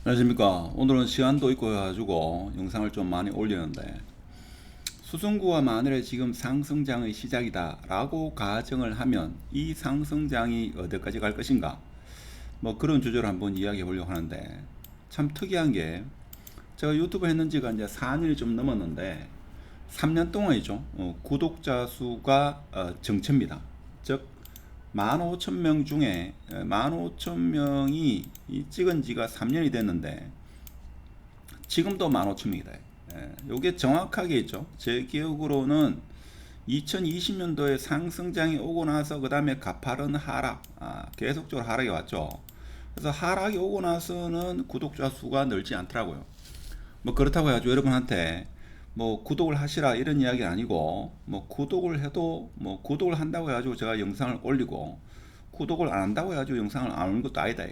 안녕하십니까. 오늘은 시간도 있고 해가지고 영상을 좀 많이 올리는데, 수성구와 마늘의 지금 상승장의 시작이다 라고 가정을 하면 이 상승장이 어디까지 갈 것인가, 뭐 그런 주제로 한번 이야기해 보려고 하는데, 참 특이한 게 제가 유튜브 했는 지가 이제 4년이 좀 넘었는데 3년 동안이죠. 구독자 수가 정체입니다. 즉 15,000명 중에 15,000명이 찍은 지가 3년이 됐는데 지금도 15,000명이다. 이게 정확하게 있죠. 제 기억으로는 2020년도에 상승장이 오고 나서 그 다음에 가파른 하락, 계속적으로 하락이 왔죠. 그래서 하락이 오고 나서는 구독자 수가 늘지 않더라고요. 뭐 그렇다고 해가지고 여러분한테 뭐 구독을 하시라 이런 이야기는 아니고, 뭐 구독을 해도 뭐 구독을 한다고 해가지고 제가 영상을 올리고 구독을 안 한다고 해가지고 영상을 안 올리는 것도 아니다.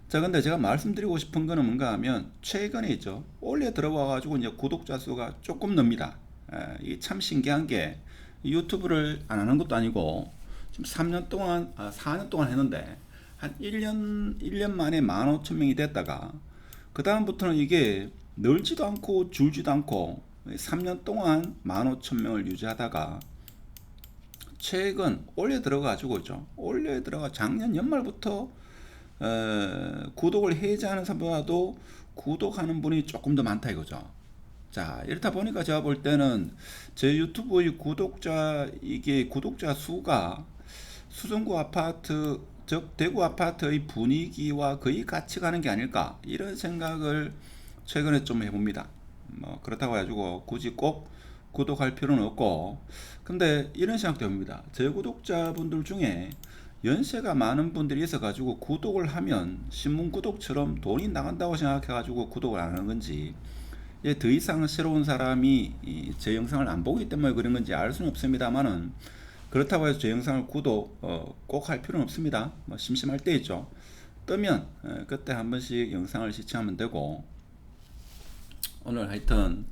자, 근데 제가 말씀드리고 싶은 거는 뭔가 하면 최근에 있죠. 올해 들어와 가지고 이제 구독자 수가 조금 늡니다. 이게 참 신기한 게 유튜브를 안 하는 것도 아니고 지금 3년 동안 4년 동안 했는데 한 1년 만에 15,000명이 됐다가 그다음부터는 이게 늘지도 않고 줄지도 않고 3년 동안 15,000명을 유지하다가 최근 올해 들어가지고 있죠. 올해 들어가 작년 연말부터 구독을 해제하는 사람보다도 구독하는 분이 조금 더 많다 이거죠. 자, 이렇다 보니까 제가 볼 때는 제 유튜브의 이게 구독자 수가 수성구 아파트, 즉 대구 아파트의 분위기와 거의 같이 가는 게 아닐까, 이런 생각을 최근에 좀 해봅니다. 뭐 그렇다고 해가지고 굳이 꼭 구독할 필요는 없고, 근데 이런 생각도 해봅니다. 제 구독자분들 중에 연세가 많은 분들이 있어가지고 구독을 하면 신문 구독처럼 돈이 나간다고 생각해가지고 구독을 안 하는 건지, 더 이상 새로운 사람이 제 영상을 안 보기 때문에 그런 건지 알 수는 없습니다만은, 그렇다고 해서 제 영상을 구독 꼭 할 필요는 없습니다. 뭐 심심할 때 있죠. 뜨면 그때 한 번씩 영상을 시청하면 되고, 오늘 하여튼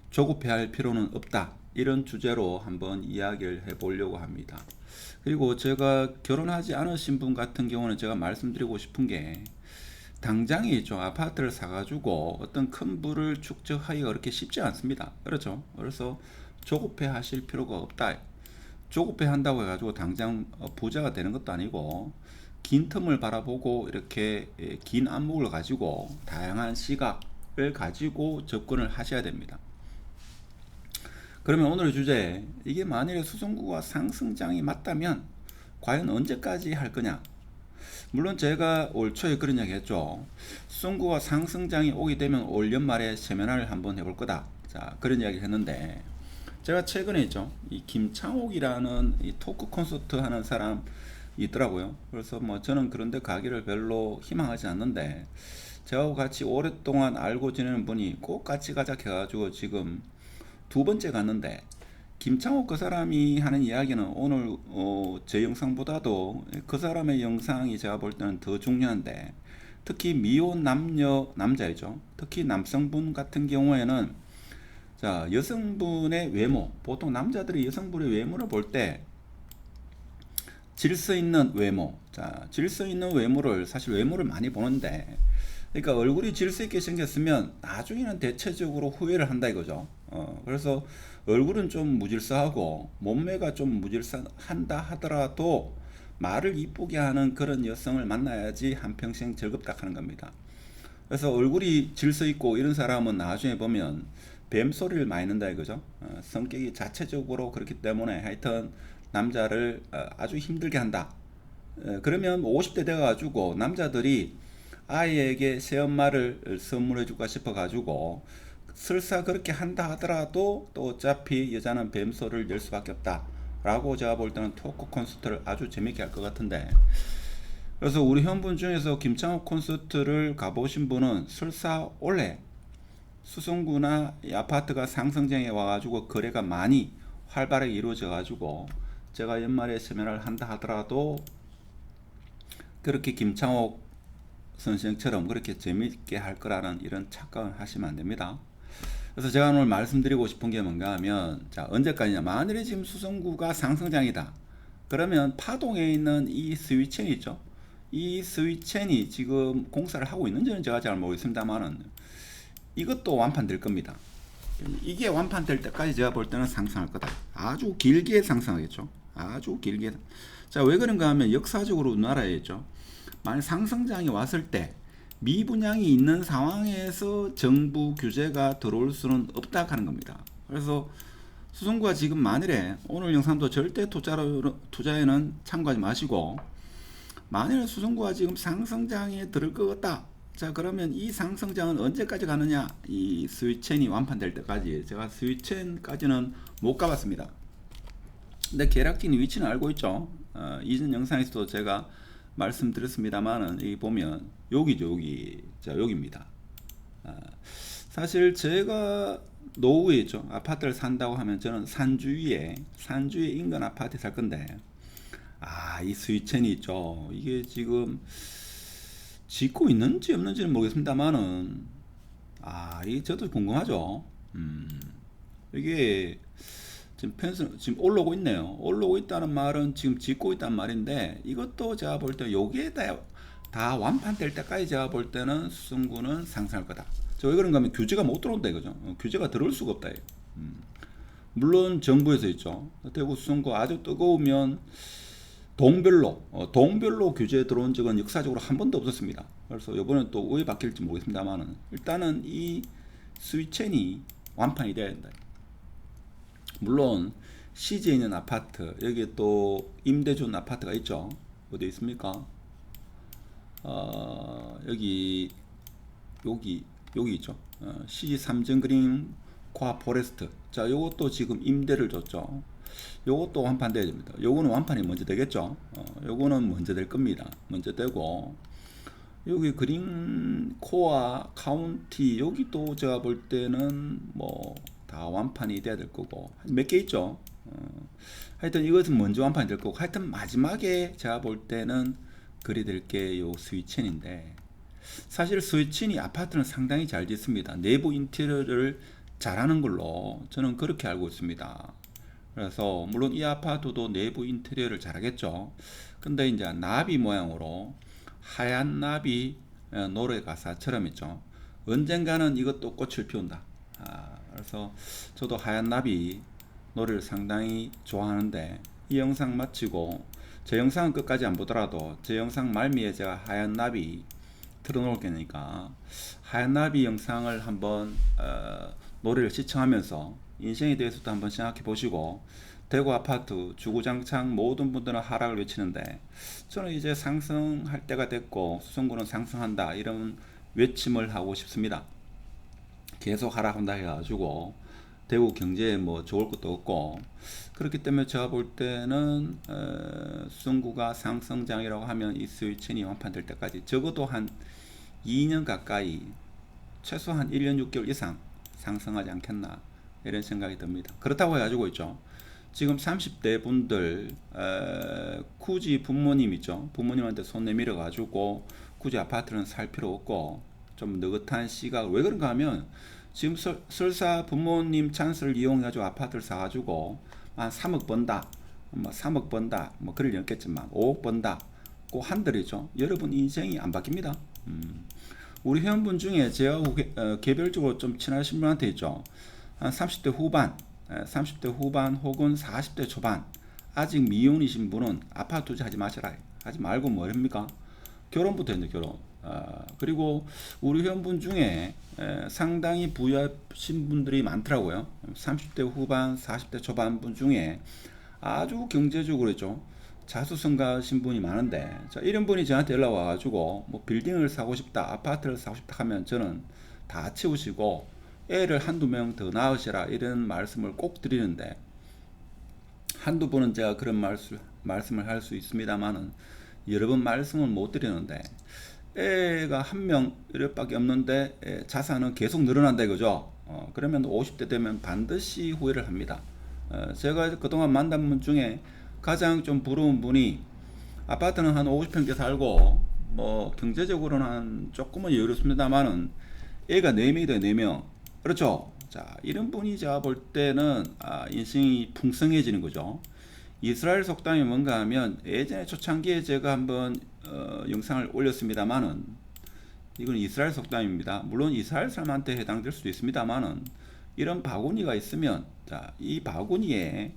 조급해할 필요는 없다, 이런 주제로 한번 이야기를 해보려고 합니다. 그리고 제가 결혼하지 않으신 분 같은 경우는 제가 말씀드리고 싶은 게, 당장에 좀 아파트를 사가지고 어떤 큰 부를 축적하기가 그렇게 쉽지 않습니다. 그렇죠? 그래서 조급해 하실 필요가 없다. 조급해 한다고 해가지고 당장 부자가 되는 것도 아니고, 긴 텀을 바라보고 이렇게 긴 안목을 가지고 다양한 시각을 가지고 접근을 하셔야 됩니다. 그러면 오늘의 주제, 이게 만일에 수성구가 상승장이 맞다면 과연 언제까지 할 거냐. 물론 제가 올 초에 그런 이야기 했죠. 수성구가 상승장이 오게 되면 올 연말에 세미나를 한번 해볼 거다. 자, 그런 이야기 했는데, 제가 최근에 있죠, 이 김창옥이라는 이 토크 콘서트 하는 사람 있더라고요. 그래서 뭐 저는 그런데 가기를 별로 희망하지 않는데, 저하고 같이 오랫동안 알고 지내는 분이 꼭 같이 가자 해가지고 지금 두 번째 갔는데, 김창욱 그 사람이 하는 이야기는 오늘 제 영상보다도 그 사람의 영상이 제가 볼 때는 더 중요한데, 특히 미혼 남자이죠. 특히 남성분 같은 경우에는, 자, 여성분의 외모, 보통 남자들이 여성분의 외모를 볼 때 질서 있는 외모, 자, 질서 있는 외모를, 사실 외모를 많이 보는데, 그러니까 얼굴이 질서 있게 생겼으면 나중에는 대체적으로 후회를 한다 이거죠. 그래서 얼굴은 좀 무질서하고 몸매가 좀 무질서한다 하더라도 말을 이쁘게 하는 그런 여성을 만나야지 한평생 즐겁다 하는 겁니다. 그래서 얼굴이 질서 있고 이런 사람은 나중에 보면 뱀소리를 많이 는다 이거죠. 성격이 자체적으로 그렇기 때문에 하여튼 남자를 아주 힘들게 한다. 그러면 50대 돼가지고 남자들이 아이에게 새엄마를 선물해 줄까 싶어 가지고 설사 그렇게 한다 하더라도 또 어차피 여자는 뱀소리를 낼 수밖에 없다 라고 제가 볼 때는 토크 콘서트를 아주 재밌게 할 것 같은데, 그래서 우리 현분 중에서 김창호 콘서트를 가보신 분은 설사 올해 수성구나 이 아파트가 상승장에 와가지고 거래가 많이 활발하게 이루어져 가지고 제가 연말에 세미나를 한다 하더라도 그렇게 김창옥 선생처럼 그렇게 재밌게 할 거라는 이런 착각을 하시면 안 됩니다. 그래서 제가 오늘 말씀드리고 싶은 게 뭔가 하면, 자, 언제까지냐. 만일에 지금 수성구가 상승장이다. 그러면 파동에 있는 이 스위층이 있죠. 이 스위첸이 지금 공사를 하고 있는지는 제가 잘 모르겠습니다만은 이것도 완판될 겁니다. 이게 완판될 때까지 제가 볼 때는 상승할 거다. 아주 길게 상승하겠죠. 아주 길게. 자, 왜 그런가 하면 역사적으로 우리나라에죠. 만약 상승장이 왔을 때 미분양이 있는 상황에서 정부 규제가 들어올 수는 없다 하는 겁니다. 그래서 수성구가 지금 만일에 오늘 영상도 절대 투자에는 참고하지 마시고, 만일 수성구가 지금 상승장에 들을 것 같다. 자, 그러면 이 상승장은 언제까지 가느냐? 이 스위첸이 완판될 때까지. 제가 스위첸까지는 못 가봤습니다. 근데 계략적인 위치는 알고 있죠. 이전 영상에서도 제가 말씀드렸습니다만은 여기 보면 여기죠, 여기. 자, 여기입니다. 사실 제가 노후에 있죠. 아파트를 산다고 하면 저는 산주위에 인근 아파트에 살 건데, 이 스위첸이 있죠. 이게 지금 짓고 있는지 없는지는 모르겠습니다만은, 이게 저도 궁금하죠. 이게 지금 올라오고 있네요. 올라오고 있다는 말은 지금 짓고 있다는 말인데, 이것도 제가 볼 때 여기에 다 완판될 때까지 제가 볼 때는 수성구는 상승할 거다. 왜 그런가 하면 규제가 못 들어온다 이거죠. 규제가 들어올 수가 없다. 물론 정부에서 있죠. 대구 수성구 아주 뜨거우면 동별로 규제에 들어온 적은 역사적으로 한 번도 없었습니다. 그래서 이번엔 또 왜 바뀔지 모르겠습니다만은, 일단은 이 스위첸이 완판이 돼야 된다. 물론 시지에 있는 아파트, 여기 또 임대 준 아파트가 있죠. 어디 있습니까? 여기 있죠. 시지 삼정그린 과 포레스트. 자, 요것도 지금 임대를 줬죠. 요것도 완판돼야 됩니다. 요거는 완판이 먼저 되겠죠. 요거는 먼저 될 겁니다. 먼저 되고, 여기 그린 코어 카운티, 여기도 제가 볼 때는 뭐 다 완판이 돼야 될 거고, 몇 개 있죠. 하여튼 이것은 먼저 완판이 될 거고, 하여튼 마지막에 제가 볼 때는 그리 될 게 요 스위첸인데, 사실 스위첸이 아파트는 상당히 잘 짓습니다. 내부 인테리어를 잘하는 걸로 저는 그렇게 알고 있습니다. 그래서 물론 이 아파트도 내부 인테리어를 잘하겠죠. 근데 이제 나비 모양으로 하얀 나비 노래 가사처럼 있죠. 언젠가는 이것도 꽃을 피운다. 그래서 저도 하얀 나비 노래를 상당히 좋아하는데, 이 영상 마치고 제 영상은 끝까지 안 보더라도 제 영상 말미에 제가 하얀 나비 틀어놓을 거니까 하얀 나비 영상을 한번 노래를 시청하면서 인생에 대해서도 한번 생각해 보시고, 대구 아파트 주구장창 모든 분들은 하락을 외치는데, 저는 이제 상승할 때가 됐고 수성구는 상승한다 이런 외침을 하고 싶습니다. 계속 하락한다 해가지고 대구 경제에 뭐 좋을 것도 없고, 그렇기 때문에 제가 볼 때는 수성구가 상승장이라고 하면 이 스위첸이 완판될 때까지 적어도 한 2년 가까이, 최소한 1년 6개월 이상 상승하지 않겠나 이런 생각이 듭니다. 그렇다고 해가지고 있죠. 지금 30대 분들 굳이 부모님 있죠. 부모님한테 손 내밀어 가지고 굳이 아파트는 살 필요 없고, 좀 느긋한 시각. 왜 그런가 하면 지금 설사 부모님 찬스를 이용해 가지고 아파트를 사 가지고 한 3억 번다, 뭐 3억 번다, 뭐 그럴 리 없겠지만 5억 번다 고 한들이죠. 여러분 인생이 안 바뀝니다. 우리 회원분 중에 제하고 개별적으로 좀 친하신 분한테 있죠. 한 30대 후반 혹은 40대 초반 아직 미혼이신 분은 아파트 투자하지 마시라. 하지 말고 뭐 합니까? 결혼부터 했는데 결혼. 그리고 우리 회원분 중에 상당히 부유하신 분들이 많더라고요. 30대 후반 40대 초반 분 중에 아주 경제적으로 있죠. 자수성가하신 분이 많은데, 자, 이런 분이 저한테 연락 와가지고 뭐 빌딩을 사고 싶다, 아파트를 사고 싶다 하면 저는 다 치우시고 애를 한두 명 더 낳으시라 이런 말씀을 꼭 드리는데, 한두 번은 제가 그런 말씀을 할 수 있습니다만은 여러 번 말씀을 못 드리는데, 애가 한 명 이렇게밖에 없는데 자산은 계속 늘어난다 이거죠. 그러면 50대 되면 반드시 후회를 합니다. 제가 그동안 만난 분 중에 가장 좀 부러운 분이 아파트는 한 50평대 살고 뭐 경제적으로는 한 조금은 여유롭습니다만은 애가 4명이다. 4명. 그렇죠. 자, 이런 분이 제가 볼 때는 인생이 풍성해지는 거죠. 이스라엘 속담이 뭔가 하면 예전에 초창기에 제가 한번 영상을 올렸습니다만은 이건 이스라엘 속담입니다. 물론 이스라엘 사람한테 해당될 수도 있습니다만은 이런 바구니가 있으면 자, 이 바구니에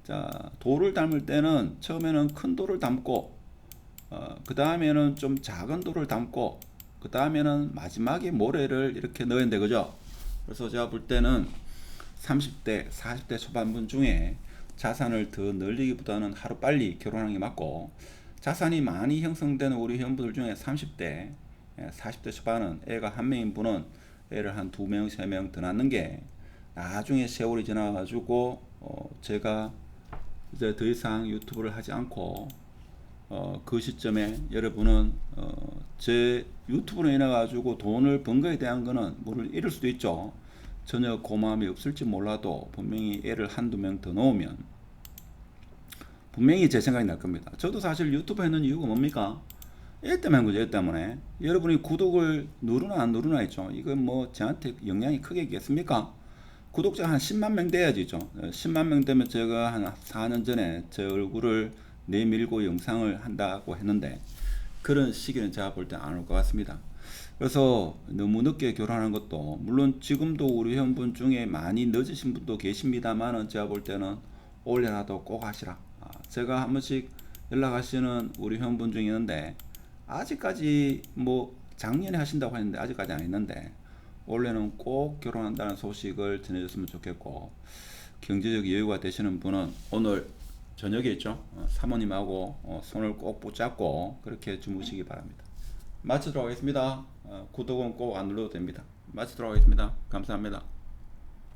자, 돌을 담을 때는 처음에는 큰 돌을 담고 그 다음에는 좀 작은 돌을 담고 그 다음에는 마지막에 모래를 이렇게 넣어야 돼 그죠? 그래서 제가 볼 때는 30대 40대 초반분 중에 자산을 더 늘리기보다는 하루 빨리 결혼하는 게 맞고, 자산이 많이 형성되는 우리 회원분들 중에 30대 40대 초반은 애가 한 명인 분은 애를 한 2명 3명 더 낳는 게 나중에 세월이 지나가지고 제가 이제 더 이상 유튜브를 하지 않고 그 시점에 여러분은 제 유튜브로 인해 가지고 돈을 번 거에 대한 거는 물론 잃을 수도 있죠. 전혀 고마움이 없을지 몰라도 분명히 애를 한두 명 더 넣으면 분명히 제 생각이 날 겁니다. 저도 사실 유튜브 했는 이유가 뭡니까? 애 때문에 한 거죠. 애 때문에. 여러분이 구독을 누르나 안 누르나 했죠. 이건 뭐 저한테 영향이 크게 있겠습니까? 구독자 한 10만 명 돼야지죠. 10만 명 되면 제가 한 4년 전에 제 얼굴을 내밀고 영상을 한다고 했는데 그런 시기는 제가 볼 때 안 올 것 같습니다. 그래서 너무 늦게 결혼하는 것도 물론 지금도 우리 회원분 중에 많이 늦으신 분도 계십니다만은 제가 볼 때는 올해라도 꼭 하시라. 제가 한 번씩 연락하시는 우리 회원분 중에 있는데 아직까지 뭐 작년에 하신다고 했는데 아직까지 안 했는데 올해는 꼭 결혼한다는 소식을 전해줬으면 좋겠고, 경제적 여유가 되시는 분은 오늘 저녁에 있죠. 사모님하고 손을 꼭 붙잡고 그렇게 주무시기 바랍니다. 마치도록 하겠습니다. 구독은 꼭 안 눌러도 됩니다. 마치도록 하겠습니다. 감사합니다.